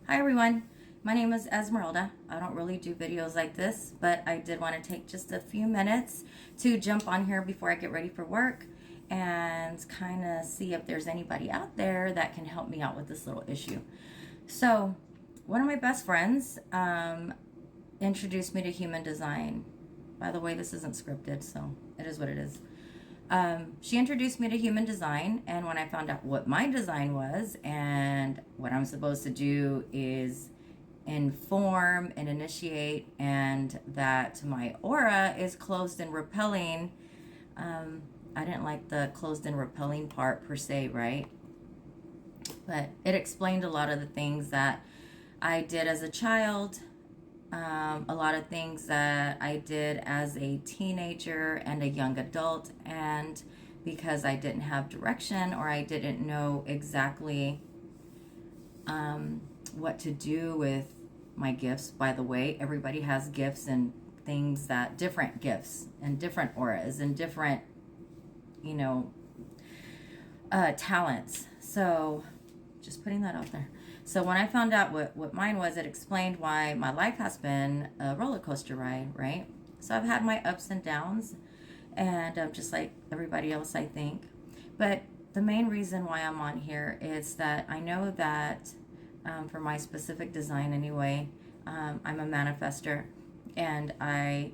Hi everyone, my name is Esmeralda. I don't really do videos like this, but I did want to take just a few minutes to jump on here before I get ready for work and kind of see if there's anybody out there that can help me out with this little issue. So, one of my best friends introduced me to human design. By the way, this isn't scripted, so it is what it is. She introduced me to human design, and when I found out what my design was and what I'm supposed to do is inform and initiate, and that my aura is closed and repelling. I didn't like the closed and repelling part per se, right? But it explained a lot of the things that I did as a child, a lot of things that I did as a teenager and a young adult, and because I didn't have direction or I didn't know exactly what to do with my gifts. By the way, everybody has gifts and things, that different gifts and different auras and different, talents. So just putting that out there. So when I found out what mine was, it explained why my life has been a roller coaster ride, right? So I've had my ups and downs, and just like everybody else, I think. But the main reason why I'm on here is that I know that for my specific design anyway, I'm a manifestor, and I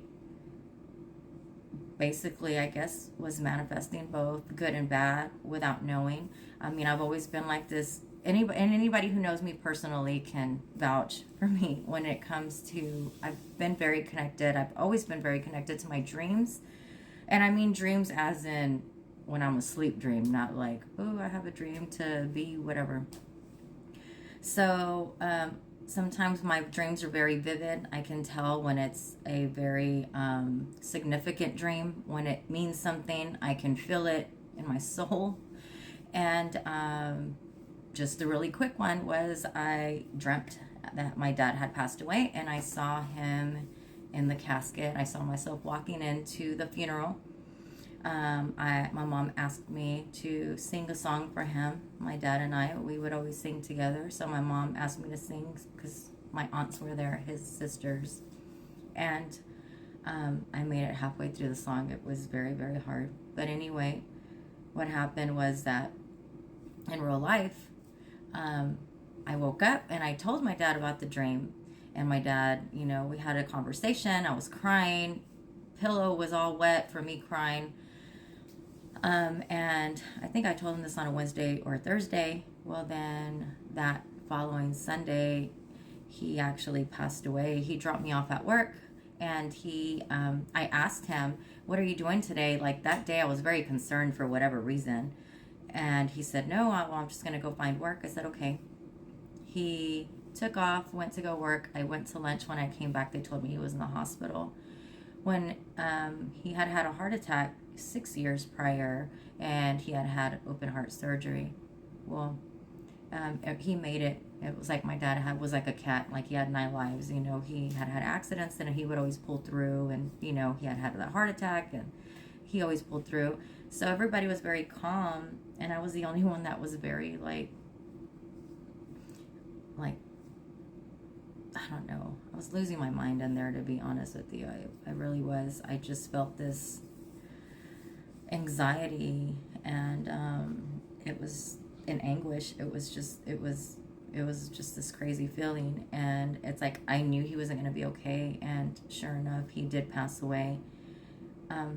basically, I guess, was manifesting both good and bad without knowing. I mean, I've always been like this. Anybody who knows me personally can vouch for me when it comes to, I've been very connected. I've always been very connected to my dreams. And I mean dreams as in when I'm asleep dream, not like, oh, I have a dream to be whatever. So sometimes my dreams are very vivid. I can tell when it's a very significant dream, when it means something. I can feel it in my soul. And just a really quick one was my dad had passed away, and I saw him in the casket. I saw myself walking into the funeral. My mom asked me to sing a song for him. My dad and I, we would always sing together. So my mom asked me to sing because my aunts were there, his sisters. And I made it halfway through the song. It was very, very hard. But anyway, what happened was that in real life, I woke up and I told my dad about the dream. And my dad, we had a conversation. I was crying. Pillow was all wet for me crying. And I think I told him this on a Wednesday or Thursday. Well, then that following Sunday, he actually passed away. He dropped me off at work, and I asked him, what are you doing today? Like that day I was very concerned for whatever reason. And he said, no, I'm just going to go find work. I said, okay. He took off, went to go work. I went to lunch. When I came back, they told me he was in the hospital. When he had had a heart attack 6 years prior, and he had had open heart surgery. Well, he made it. It was like my dad was like a cat, like he had 9 lives. He had had accidents, and he would always pull through, and he had had that heart attack, and he always pulled through. So everybody was very calm, and I was the only one that was very like I don't know. I was losing my mind in there, to be honest with you. I really was. I just felt this anxiety, and it was in anguish. It was just this crazy feeling, and it's like I knew he wasn't going to be okay, and sure enough, he did pass away.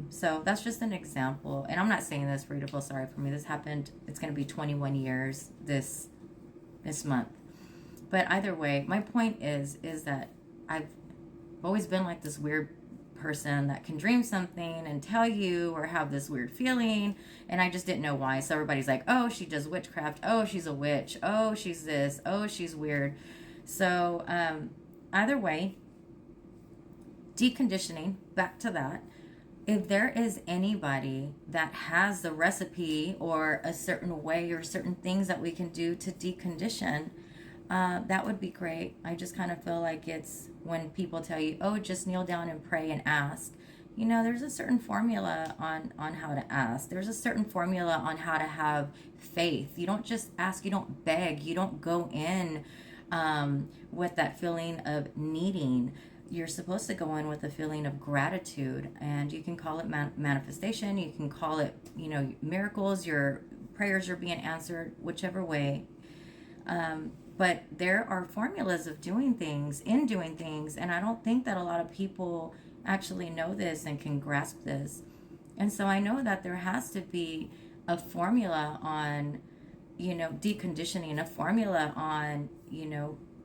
So that's just an example, and I'm not saying this for you to feel sorry for me. This happened. It's going to be 21 years this month. But either way, my point is that I've always been like this weird person that can dream something and tell you or have this weird feeling, and I just didn't know why. So everybody's like, oh, she does witchcraft. Oh, she's a witch. Oh, she's this. Oh, she's weird. So either way, deconditioning, back to that. If there is anybody that has the recipe or a certain way or certain things that we can do to decondition, that would be great. I just kind of feel like it's when people tell you, oh, just kneel down and pray and ask. There's a certain formula on how to ask. There's a certain formula on how to have faith. You don't just ask, you don't beg, you don't go in with that feeling of needing. You're supposed to go in with a feeling of gratitude, and you can call it manifestation. You can call it, miracles. Your prayers are being answered, whichever way. But there are formulas of doing things, and I don't think that a lot of people actually know this and can grasp this. And so I know that there has to be a formula on, deconditioning, a formula on,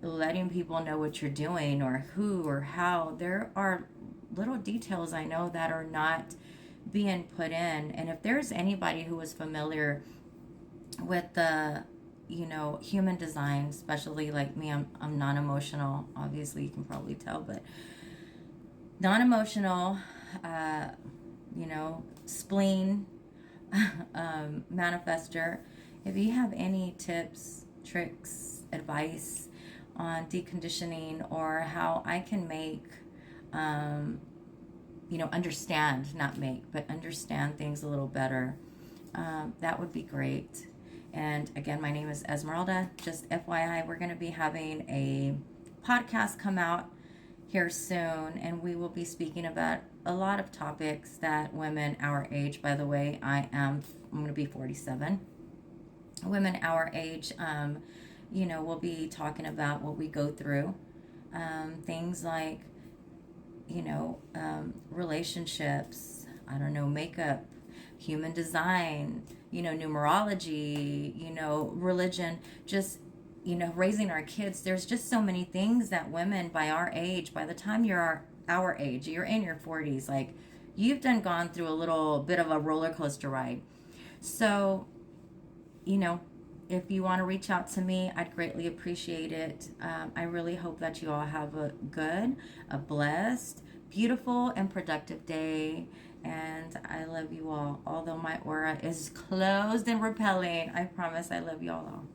letting people know what you're doing, or who or how. There are little details I know that are not being put in. And if there's anybody who is familiar with the, human design, especially like me, I'm non-emotional. Obviously, you can probably tell, but non-emotional, spleen, manifestor. If you have any tips, tricks, advice on deconditioning, or how I can make, understand, not make, but understand things a little better, that would be great. And again, my name is Esmeralda. Just FYI, we're going to be having a podcast come out here soon, and we will be speaking about a lot of topics that women our age, by the way, I'm going to be 47. Women our age, we'll be talking about what we go through. Things like, relationships, makeup, human design, numerology, religion, just, raising our kids. There's just so many things that women by our age, by the time you're our age, you're in your 40s, like you've gone through a little bit of a roller coaster ride. So, if you want to reach out to me, I'd greatly appreciate it. I really hope that you all have a good, a blessed, beautiful, and productive day. And I love you all. Although my aura is closed and repelling, I promise I love you all.